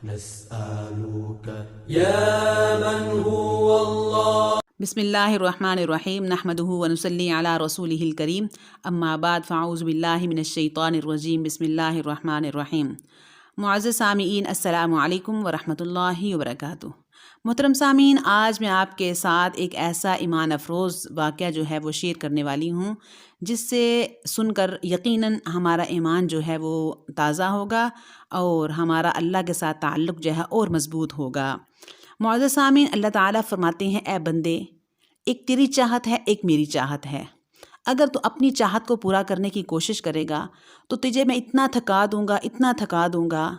نسألك يا من هو الله. بسم اللہ الرحمن الرحیم نحمدہ ونصلی علی رسولہ الکریم اما بعد فاعوذ باللہ من الشیطان الرجیم بسم اللہ الرحمن الرحیم. معزز سامعین السلام علیکم ورحمۃ اللہ وبرکاتہ. محترم سامعین، آج میں آپ کے ساتھ ایک ایسا ایمان افروز واقعہ جو ہے وہ شیئر کرنے والی ہوں جس سے سن کر یقیناً ہمارا ایمان جو ہے وہ تازہ ہوگا اور ہمارا اللہ کے ساتھ تعلق جو ہے اور مضبوط ہوگا. معزز سامعین، اللہ تعالیٰ فرماتے ہیں اے بندے، ایک تیری چاہت ہے، ایک میری چاہت ہے. اگر تو اپنی چاہت کو پورا کرنے کی کوشش کرے گا تو تجھے میں اتنا تھکا دوں گا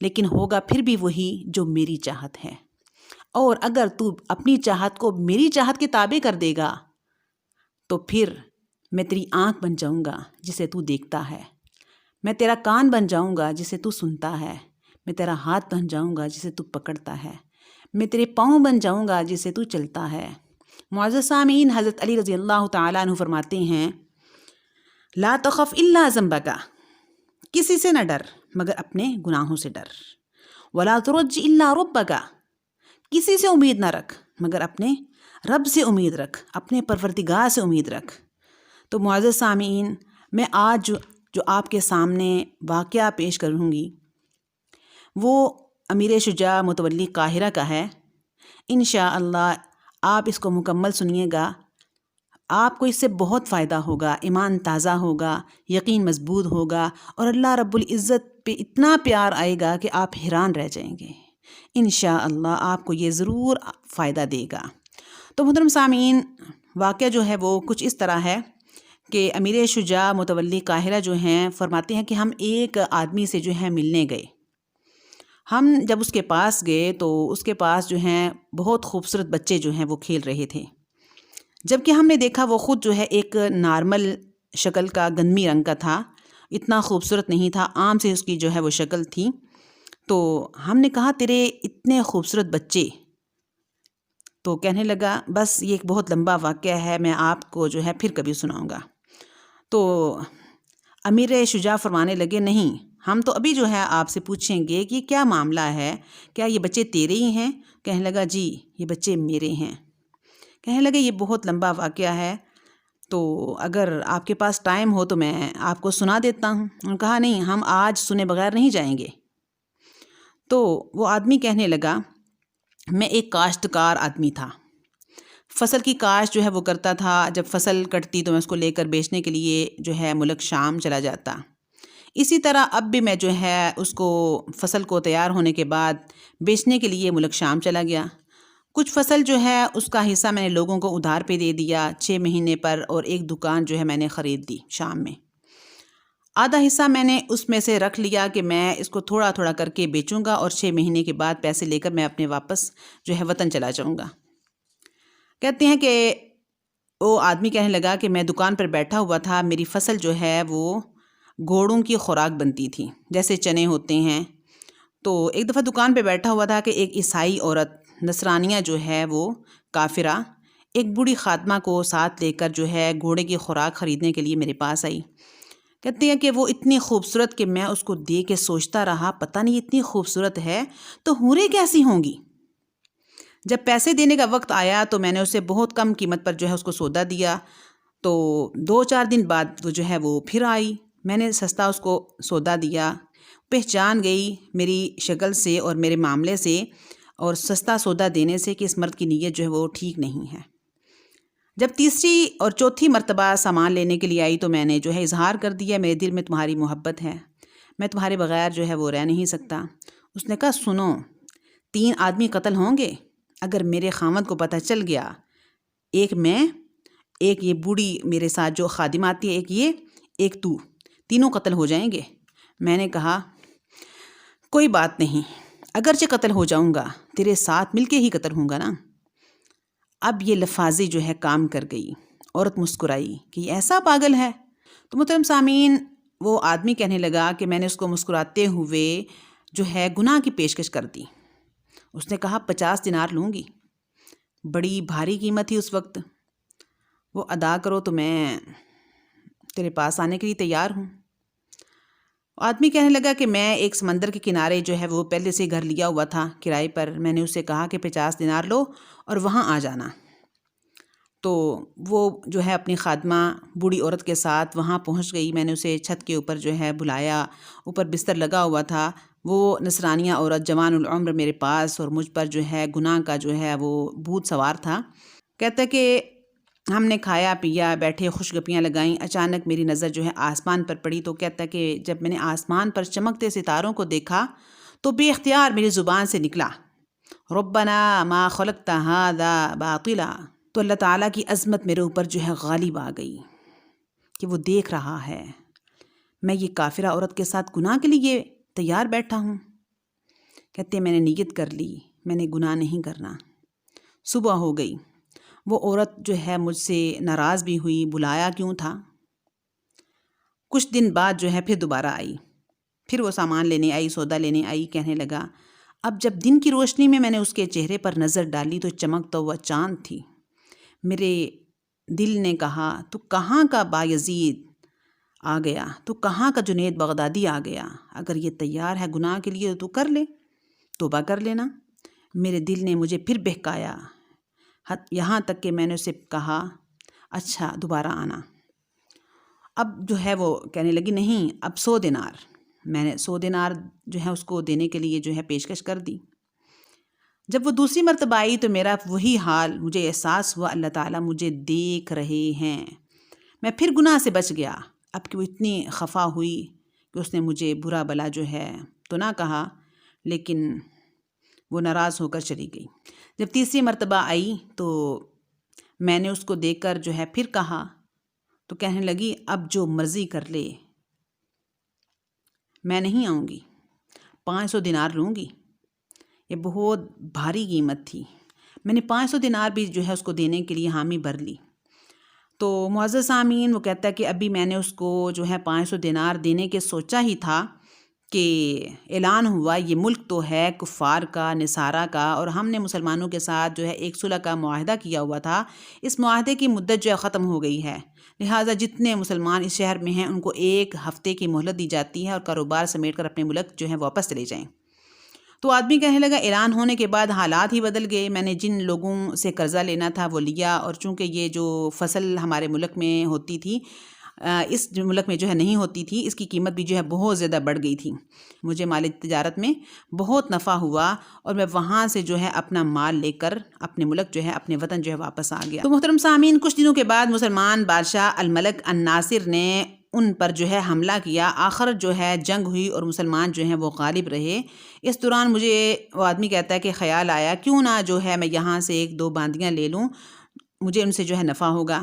لیکن ہوگا پھر بھی وہی جو میری چاہت ہے. اور اگر تو اپنی چاہت کو میری چاہت کے تابع کر دے گا تو پھر میں تیری آنکھ بن جاؤں گا جسے تو دیکھتا ہے، میں تیرا کان بن جاؤں گا جسے تو سنتا ہے، میں تیرا ہاتھ بن جاؤں گا جسے تو پکڑتا ہے، میں تیرے پاؤں بن جاؤں گا جسے تو چلتا ہے. معزز سامعین، حضرت علی رضی اللہ تعالیٰ عنہ فرماتے ہیں لا تخف الا ذنبک، کسی سے نہ ڈر مگر اپنے گناہوں سے ڈر. ولا ترج الا ربک، کسی سے امید نہ رکھ مگر اپنے رب سے امید رکھ، اپنے پروردگار سے امید رکھ. تو معزز سامعین، میں آج جو آپ کے سامنے واقعہ پیش کروں گی وہ امیر شجاع متولی قاہرہ کا ہے. انشاءاللہ آپ اس کو مکمل سنیے گا، آپ کو اس سے بہت فائدہ ہوگا، ایمان تازہ ہوگا، یقین مضبوط ہوگا اور اللہ رب العزت پہ اتنا پیار آئے گا کہ آپ حیران رہ جائیں گے. انشاءاللہ آپ کو یہ ضرور فائدہ دے گا. تو محترم سامعین، واقعہ جو ہے وہ کچھ اس طرح ہے کہ امیر شجاع متولی قاہرہ جو ہیں فرماتے ہیں کہ ہم ایک آدمی سے جو ہے ملنے گئے. ہم جب اس کے پاس گئے تو اس کے پاس جو ہیں بہت خوبصورت بچے جو ہیں وہ کھیل رہے تھے، جبکہ ہم نے دیکھا وہ خود جو ہے ایک نارمل شکل کا گندمی رنگ کا تھا، اتنا خوبصورت نہیں تھا، عام سے اس کی جو ہے وہ شکل تھی. تو ہم نے کہا تیرے اتنے خوبصورت بچے، تو کہنے لگا بس یہ ایک بہت لمبا واقعہ ہے، میں آپ کو جو ہے پھر کبھی سناؤں گا. تو امیر شجاع فرمانے لگے نہیں، ہم تو ابھی جو ہے آپ سے پوچھیں گے کہ کیا معاملہ ہے، کیا یہ بچے تیرے ہی ہیں؟ کہنے لگا جی یہ بچے میرے ہیں. کہنے لگے یہ بہت لمبا واقعہ ہے، تو اگر آپ کے پاس ٹائم ہو تو میں آپ کو سنا دیتا ہوں. انہوں نے کہا نہیں، ہم آج سنے بغیر نہیں جائیں گے. تو وہ آدمی کہنے لگا میں ایک کاشتکار آدمی تھا، فصل کی کاشت جو ہے وہ کرتا تھا، جب فصل کٹتی تو میں اس کو لے کر بیچنے کے لیے جو ہے ملک شام چلا جاتا. اسی طرح اب بھی میں جو ہے اس کو فصل کو تیار ہونے کے بعد بیچنے کے لیے ملک شام چلا گیا. کچھ فصل جو ہے اس کا حصہ میں نے لوگوں کو ادھار پہ دے دیا 6 مہینے پر، اور ایک دکان جو ہے میں نے خرید دی شام میں. آدھا حصہ میں نے اس میں سے رکھ لیا کہ میں اس کو تھوڑا تھوڑا کر کے بیچوں گا اور 6 مہینے کے بعد پیسے لے کر میں اپنے واپس جو ہے وطن چلا جاؤں گا. کہتے ہیں کہ وہ آدمی کہنے لگا کہ میں دکان پر بیٹھا ہوا تھا، میری فصل جو ہے وہ گھوڑوں کی خوراک بنتی تھی، جیسے چنے ہوتے ہیں. تو ایک دفعہ دکان پہ بیٹھا ہوا تھا کہ ایک عیسائی عورت نصرانیہ جو ہے وہ کافرہ ایک بوڑھی خادمہ کو ساتھ لے کر جو ہے گھوڑے کی خوراک خریدنے کے لیے میرے پاس آئی. کہتے ہیں کہ وہ اتنی خوبصورت کہ میں اس کو دیکھ کے سوچتا رہا پتہ نہیں اتنی خوبصورت ہے تو حوریں کیسی ہوں گی. جب پیسے دینے کا وقت آیا تو میں نے اسے بہت کم قیمت پر جو ہے اس کو سودا دیا. تو 2-4 دن بعد وہ جو ہے وہ پھر آئی، میں نے سستا اس کو سودا دیا، پہچان گئی میری شکل سے اور میرے معاملے سے اور سستا سودا دینے سے کہ اس مرد کی نیت جو ہے وہ ٹھیک نہیں ہے. جب تیسری اور چوتھی مرتبہ سامان لینے کے لیے آئی تو میں نے جو ہے اظہار کر دیا میرے دل میں تمہاری محبت ہے، میں تمہارے بغیر جو ہے وہ رہ نہیں سکتا. اس نے کہا سنو، 3 آدمی قتل ہوں گے، اگر میرے خاوند کو پتہ چل گیا، ایک میں، ایک یہ بوڑھی میرے ساتھ جو خادم آتی ہے، ایک یہ، ایک تو، تینوں قتل ہو جائیں گے. میں نے کہا کوئی بات نہیں، اگرچہ قتل ہو جاؤں گا تیرے ساتھ مل کے ہی قتل ہوں گا نا. اب یہ لفاظی جو ہے کام کر گئی، عورت مسکرائی کہ یہ ایسا پاگل ہے. تو محترم سامعین، وہ آدمی کہنے لگا کہ میں نے اس کو مسکراتے ہوئے جو ہے گناہ کی پیشکش کر دی. اس نے کہا 50 دینار لوں گی، بڑی بھاری قیمت تھی اس وقت، وہ ادا کرو تو میں تیرے پاس آنے کے لیے تیار ہوں. آدمی کہنے لگا کہ میں ایک سمندر کے کنارے جو ہے وہ پہلے سے گھر لیا ہوا تھا کرائے پر، میں نے اسے کہا کہ 50 دینار لو اور وہاں آ جانا۔ تو وہ جو ہے اپنی خادمہ بوڑھی عورت کے ساتھ وہاں پہنچ گئی۔ میں نے اسے چھت کے اوپر جو ہے بلایا، اوپر بستر لگا ہوا تھا۔ وہ نصرانیہ عورت جوان العمر میرے پاس، اور مجھ پر جو ہے گناہ کا جو ہے وہ بھوت سوار تھا۔ کہتا کہ ہم نے کھایا پیا، بیٹھے خوش گپیاں لگائیں، اچانک میری نظر جو ہے آسمان پر پڑی۔ تو کہتا کہ جب میں نے آسمان پر چمکتے ستاروں کو دیکھا تو بے اختیار میری زبان سے نکلا ربنا ما خلقت ھذا باطلا۔ تو اللہ تعالیٰ کی عظمت میرے اوپر جو ہے غالب آ گئی کہ وہ دیکھ رہا ہے میں یہ کافرہ عورت کے ساتھ گناہ کے لیے تیار بیٹھا ہوں۔ کہتے ہیں میں نے نیت کر لی، میں نے گناہ نہیں کرنا۔ صبح ہو گئی، وہ عورت جو ہے مجھ سے ناراض بھی ہوئی، بلایا کیوں تھا۔ کچھ دن بعد جو ہے پھر دوبارہ آئی، پھر وہ سامان لینے آئی، سودا لینے آئی۔ کہنے لگا اب جب دن کی روشنی میں نے اس کے چہرے پر نظر ڈالی تو چمکتا ہوا چاند تھی۔ میرے دل نے کہا تو کہاں کا بایزید آ گیا، تو کہاں کا جنید بغدادی آ گیا، اگر یہ تیار ہے گناہ کے لیے تو کر لے، توبہ کر لینا۔ میرے دل نے مجھے پھر بہکایا، یہاں تک کہ میں نے اسے کہا اچھا دوبارہ آنا۔ اب جو ہے وہ کہنے لگی نہیں، اب 100 دینار۔ میں نے 100 دینار جو ہے اس کو دینے کے لیے جو ہے پیشکش کر دی۔ جب وہ دوسری مرتبہ آئی تو میرا وہی حال، مجھے احساس ہوا اللہ تعالیٰ مجھے دیکھ رہے ہیں۔ میں پھر گناہ سے بچ گیا۔ اب کہ وہ اتنی خفا ہوئی کہ اس نے مجھے برا بلا جو ہے تو نہ کہا، لیکن وہ ناراض ہو کر چلی گئی۔ جب تیسری مرتبہ آئی تو میں نے اس کو دیکھ کر جو ہے پھر کہا تو کہنے لگی اب جو مرضی کر لے، میں نہیں آؤں گی، 500 دینار لوں گی۔ یہ بہت بھاری قیمت تھی۔ میں نے 500 دینار بھی جو ہے اس کو دینے کے لیے حامی بھر لی۔ تو معزز سامعین، وہ کہتا ہے کہ ابھی میں نے اس کو جو ہے 500 دینار دینے کے سوچا ہی تھا کہ اعلان ہوا یہ ملک تو ہے کفار کا، نصارہ کا، اور ہم نے مسلمانوں کے ساتھ جو ہے ایک صلح کا معاہدہ کیا ہوا تھا۔ اس معاہدے کی مدت جو ہے ختم ہو گئی ہے، لہٰذا جتنے مسلمان اس شہر میں ہیں ان کو 1 ہفتے کی مہلت دی جاتی ہے اور کاروبار سمیٹ کر اپنے ملک جو ہے واپس چلے جائیں۔ تو آدمی کہنے لگا اعلان ہونے کے بعد حالات ہی بدل گئے۔ میں نے جن لوگوں سے قرضہ لینا تھا وہ لیا، اور چونکہ یہ جو فصل ہمارے ملک میں ہوتی تھی اس ملک میں جو ہے نہیں ہوتی تھی، اس کی قیمت بھی جو ہے بہت زیادہ بڑھ گئی تھی۔ مجھے مال تجارت میں بہت نفع ہوا اور میں وہاں سے جو ہے اپنا مال لے کر اپنے ملک جو ہے اپنے وطن جو ہے واپس آ گیا۔ تو محترم سامعین، کچھ دنوں کے بعد مسلمان بادشاہ الملک الناصر نے ان پر جو ہے حملہ کیا۔ آخر جو ہے جنگ ہوئی اور مسلمان جو ہیں وہ غالب رہے۔ اس دوران مجھے وہ آدمی کہتا ہے کہ خیال آیا کیوں نہ جو ہے میں یہاں سے 1-2 باندیاں لے لوں، مجھے ان سے جو ہے نفع ہوگا۔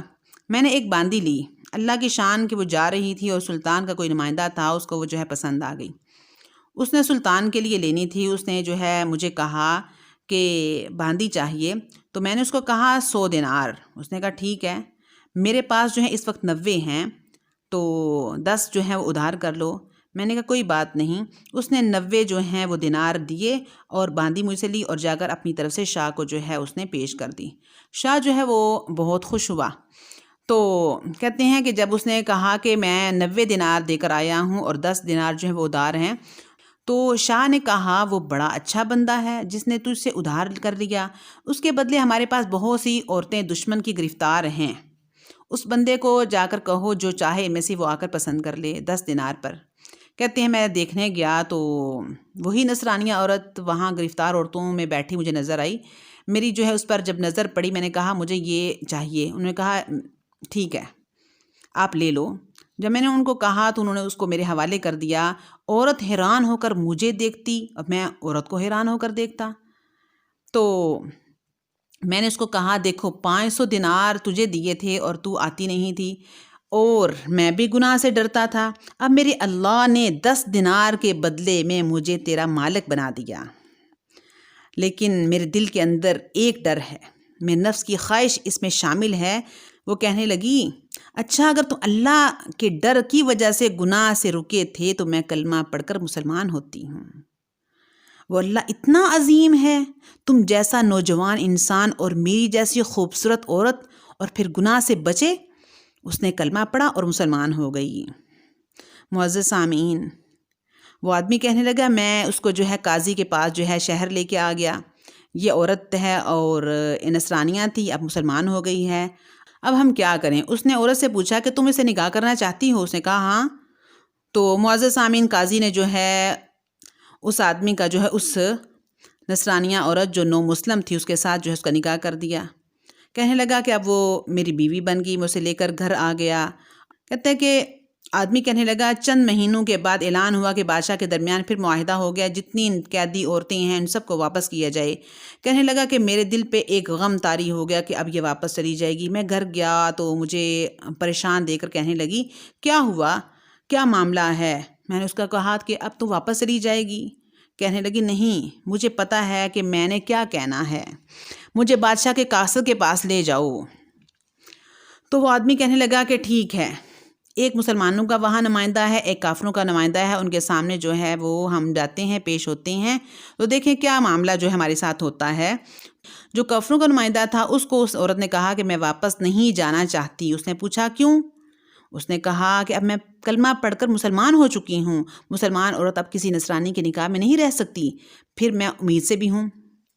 میں نے ایک باندی لی، اللہ کی شان کہ وہ جا رہی تھی اور سلطان کا کوئی نمائندہ تھا، اس کو وہ جو ہے پسند آ گئی۔ اس نے سلطان کے لیے لینی تھی۔ اس نے جو ہے مجھے کہا کہ باندی چاہیے، تو میں نے اس کو کہا 100 دینار۔ اس نے کہا ٹھیک ہے، میرے پاس جو ہے اس وقت 90 ہیں، تو 10 جو ہیں وہ ادھار کر لو۔ میں نے کہا کوئی بات نہیں۔ اس نے 90 جو ہیں وہ دینار دیے اور باندی مجھ سے لی اور جا کر اپنی طرف سے شاہ کو جو ہے اس نے پیش کر دی۔ شاہ جو ہے وہ بہت خوش ہوا۔ تو کہتے ہیں کہ جب اس نے کہا کہ میں 90 دینار دے کر آیا ہوں اور 10 دینار جو ہے وہ ادھار ہیں، تو شاہ نے کہا وہ بڑا اچھا بندہ ہے جس نے تجھ سے ادھار کر لیا، اس کے بدلے ہمارے پاس بہت سی عورتیں دشمن کی گرفتار ہیں، اس بندے کو جا کر کہو جو چاہے ان میں سے وہ آ کر پسند کر لے 10 دینار پر۔ کہتے ہیں میں دیکھنے گیا تو وہی نصرانیہ عورت وہاں گرفتار عورتوں میں بیٹھی مجھے نظر آئی۔ میری جو ہے اس پر جب نظر پڑی میں نے کہا مجھے یہ چاہیے۔ انہوں نے کہا ٹھیک ہے آپ لے لو۔ جب میں نے ان کو کہا تو انہوں نے اس کو میرے حوالے کر دیا۔ عورت حیران ہو کر مجھے دیکھتی اور میں عورت کو حیران ہو کر دیکھتا۔ تو میں نے اس کو کہا دیکھو 500 دینار تجھے دیے تھے اور تو آتی نہیں تھی، اور میں بھی گناہ سے ڈرتا تھا، اب میرے اللہ نے 10 دینار کے بدلے میں مجھے تیرا مالک بنا دیا، لیکن میرے دل کے اندر ایک ڈر ہے، میرے نفس کی خواہش اس میں شامل ہے۔ وہ کہنے لگی اچھا اگر تو اللہ کے ڈر کی وجہ سے گناہ سے رکے تھے تو میں کلمہ پڑھ کر مسلمان ہوتی ہوں۔ وہ اللہ اتنا عظیم ہے، تم جیسا نوجوان انسان اور میری جیسی خوبصورت عورت اور پھر گناہ سے بچے۔ اس نے کلمہ پڑھا اور مسلمان ہو گئی۔ معزز سامعین، وہ آدمی کہنے لگا میں اس کو جو ہے قاضی کے پاس جو ہے شہر لے کے آ گیا، یہ عورت ہے اور نصرانیہ تھی، اب مسلمان ہو گئی ہے، اب ہم کیا کریں؟ اس نے عورت سے پوچھا کہ تم اسے نکاح کرنا چاہتی ہو؟ اس نے کہا ہاں۔ تو معزز سامعین، قاضی نے جو ہے اس آدمی کا جو ہے اس نصرانیہ عورت جو نو مسلم تھی اس کے ساتھ جو ہے اس کا نکاح کر دیا۔ کہنے لگا کہ اب وہ میری بیوی بن گئی، میں اسے لے کر گھر آ گیا۔ کہتے ہیں کہ آدمی کہنے لگا چند مہینوں کے بعد اعلان ہوا کہ بادشاہ کے درمیان پھر معاہدہ ہو گیا، جتنی قیدی عورتیں ہیں ان سب کو واپس کیا جائے۔ کہنے لگا کہ میرے دل پہ ایک غم طاری ہو گیا کہ اب یہ واپس چلی جائے گی۔ میں گھر گیا تو مجھے پریشان دیکھ کر کہنے لگی کیا ہوا، کیا معاملہ ہے؟ میں نے اس کا کہا کہ اب تو واپس چلی جائے گی۔ کہنے لگی نہیں، مجھے پتہ ہے کہ میں نے کیا کہنا ہے، مجھے بادشاہ کے قاصد کے پاس لے جاؤ۔ تو وہ آدمی کہنے لگا کہ ٹھیک ہے، ایک مسلمانوں کا وہاں نمائندہ ہے، ایک کافروں کا نمائندہ ہے، ان کے سامنے جو ہے وہ ہم جاتے ہیں، پیش ہوتے ہیں، تو دیکھیں کیا معاملہ جو ہے ہمارے ساتھ ہوتا ہے۔ جو کافروں کا نمائندہ تھا اس کو اس عورت نے کہا کہ میں واپس نہیں جانا چاہتی۔ اس نے پوچھا کیوں؟ اس نے کہا کہ اب میں کلمہ پڑھ کر مسلمان ہو چکی ہوں، مسلمان عورت اب کسی نصرانی کے نکاح میں نہیں رہ سکتی، پھر میں امید سے بھی ہوں،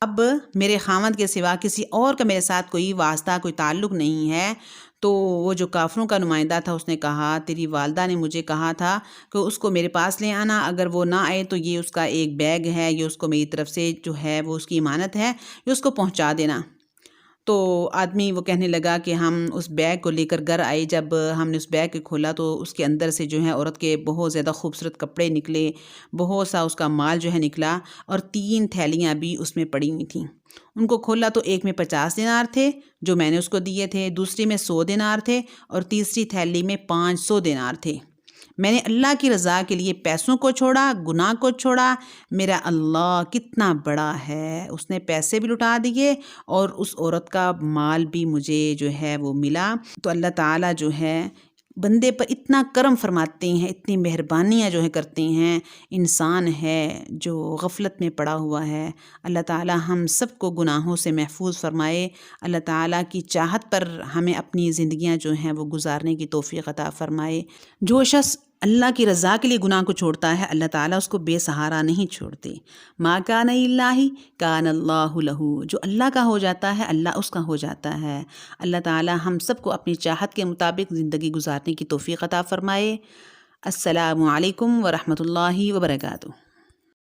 اب میرے خاوند کے سوا کسی اور کا میرے ساتھ کوئی واسطہ، کوئی تعلق نہیں ہے۔ تو وہ جو کافروں کا نمائندہ تھا اس نے کہا تیری والدہ نے مجھے کہا تھا کہ اس کو میرے پاس لے آنا، اگر وہ نہ آئے تو یہ اس کا ایک بیگ ہے، یہ اس کو میری طرف سے جو ہے وہ اس کی امانت ہے، یہ اس کو پہنچا دینا۔ تو آدمی وہ کہنے لگا کہ ہم اس بیگ کو لے کر گھر آئے، جب ہم نے اس بیگ کو کھولا تو اس کے اندر سے جو ہے عورت کے بہت زیادہ خوبصورت کپڑے نکلے، بہت سا اس کا مال جو ہے نکلا، اور 3 تھیلیاں بھی اس میں پڑی ہوئی تھیں۔ ان کو کھولا تو ایک میں 50 دینار تھے جو میں نے اس کو دیے تھے، دوسری میں 100 دینار تھے، اور تیسری تھیلی میں 500 دینار تھے۔ میں نے اللہ کی رضا کے لیے پیسوں کو چھوڑا، گناہ کو چھوڑا، میرا اللہ کتنا بڑا ہے، اس نے پیسے بھی لٹا دیے اور اس عورت کا مال بھی مجھے جو ہے وہ ملا۔ تو اللہ تعالیٰ جو ہے بندے پر اتنا کرم فرماتے ہیں، اتنی مہربانیاں جو ہے کرتے ہیں۔ انسان ہے جو غفلت میں پڑا ہوا ہے، اللہ تعالیٰ ہم سب کو گناہوں سے محفوظ فرمائے، اللہ تعالیٰ کی چاہت پر ہمیں اپنی زندگیاں جو ہیں وہ گزارنے کی توفیق عطا فرمائے۔ جو شخص اللہ کی رضا کے لیے گناہ کو چھوڑتا ہے اللہ تعالیٰ اس کو بے سہارا نہیں چھوڑتے۔ ما کان للہ کان اللہ لہ، جو اللہ کا ہو جاتا ہے اللہ اس کا ہو جاتا ہے۔ اللہ تعالیٰ ہم سب کو اپنی چاہت کے مطابق زندگی گزارنے کی توفیق عطا فرمائے۔ السلام علیکم ورحمۃ اللہ وبرکاتہ۔